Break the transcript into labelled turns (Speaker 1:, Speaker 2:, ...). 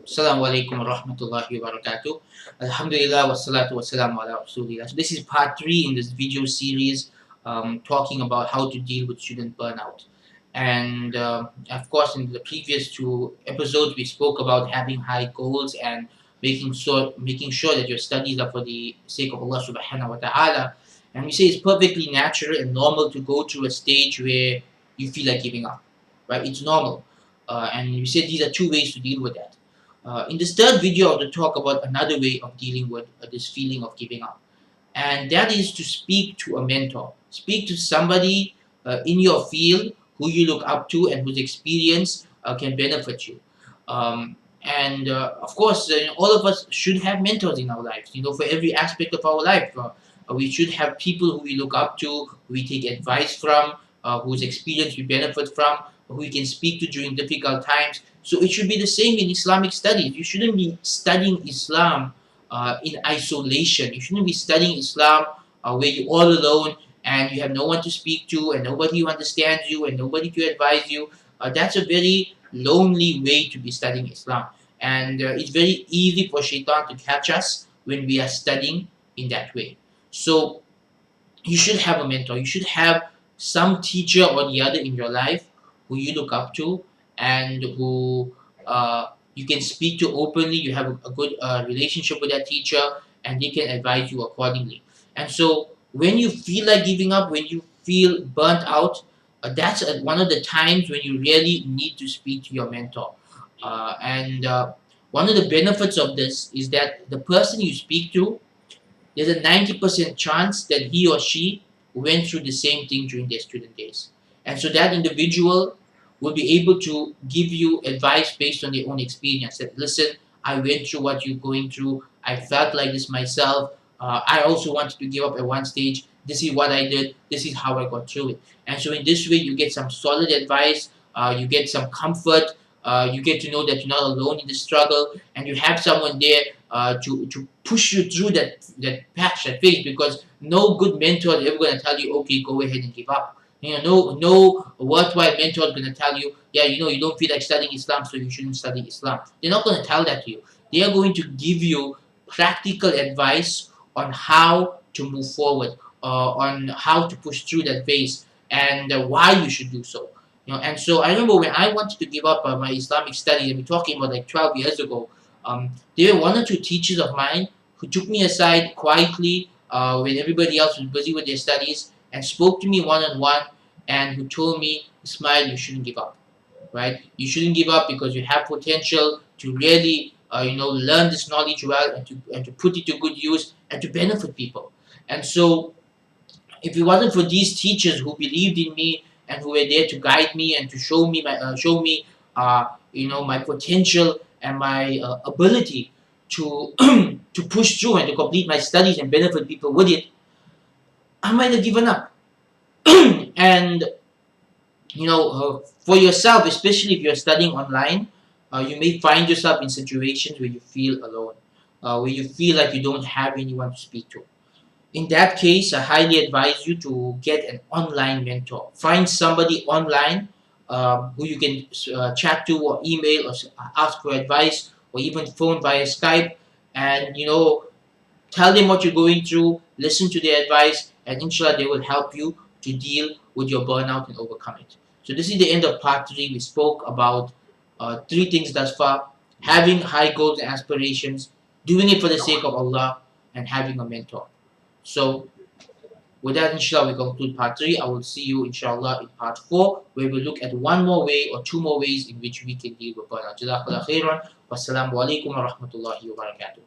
Speaker 1: Assalamu alaikum wa rahmatullahi wa barakatuh. Alhamdulillah wa salatu wa salamu ala rasulillah. So this is part 3 in this video series talking about how to deal with student burnout. And of course, in the previous two episodes, we spoke about having high goals and making sure that your studies are for the sake of Allah subhanahu wa ta'ala. And we say it's perfectly natural and normal to go through a stage where you feel like giving up, right? It's normal. And we said these are two ways to deal with that. In this third video, I want to talk about another way of dealing with this feeling of giving up, and that is to speak to a mentor. Speak to somebody in your field who you look up to and whose experience can benefit you. And of course, all of us should have mentors in our lives. For every aspect of our life, we should have people who we look up to, who we take advice from, whose experience we benefit from, who we can speak to during difficult times. So it should be the same in Islamic studies. You shouldn't be studying Islam in isolation. You shouldn't be studying Islam where you're all alone and you have no one to speak to and nobody who understands you and nobody to advise you. That's a very lonely way to be studying Islam. And it's very easy for shaitan to catch us when we are studying in that way. So you should have a mentor. You should have some teacher or the other in your life who you look up to and who you can speak to openly. You have a good relationship with that teacher and they can advise you accordingly. And so when you feel like giving up, when you feel burnt out, that's one of the times when you really need to speak to your mentor. And one of the benefits of this is that the person you speak to, there's a 90% chance that he or she went through the same thing during their student days. And so that individual will be able to give you advice based on their own experience. That, listen, I went through what you're going through. I felt like this myself. I also wanted to give up at one stage. This is what I did. This is how I got through it. And so in this way, you get some solid advice. You get some comfort. You get to know that you're not alone in the struggle, and you have someone there to push you through that patch, that phase, because no good mentor is ever going to tell you, okay, go ahead and give up. No worthwhile mentor is going to tell you, yeah, you don't feel like studying Islam, so you shouldn't study Islam. They're not going to tell that to you. They are going to give you practical advice on how to move forward, on how to push through that phase, and why you should do so. And so I remember when I wanted to give up my Islamic studies, and we're talking about like 12 years ago, there were one or two teachers of mine who took me aside quietly when everybody else was busy with their studies and spoke to me one on one and who told me, Ismail, you shouldn't give up, right? You shouldn't give up because you have potential to really, learn this knowledge well and to put it to good use and to benefit people. And so if it wasn't for these teachers who believed in me and who were there to guide me and to show me my potential and my ability to to push through and to complete my studies and benefit people with it, I might have given up. And for yourself, especially if you're studying online, you may find yourself in situations where you feel alone, where you feel like you don't have anyone to speak to. In that case, I highly advise you to get an online mentor. Find somebody online who you can chat to or email or ask for advice or even phone via Skype, and tell them what you're going through, listen to their advice, and inshallah they will help you to deal with your burnout and overcome it. So this is the end of part 3. We spoke about 3 things thus far: having high goals and aspirations, doing it for the sake of Allah, and having a mentor. So with that, inshallah, we conclude part 3. I will see you, inshallah, in part 4, where we look at one more way or 2 more ways in which we can deal with burnout. Jazakallah khairan. Wassalamu alaikum wa rahmatullahi wa barakatuh.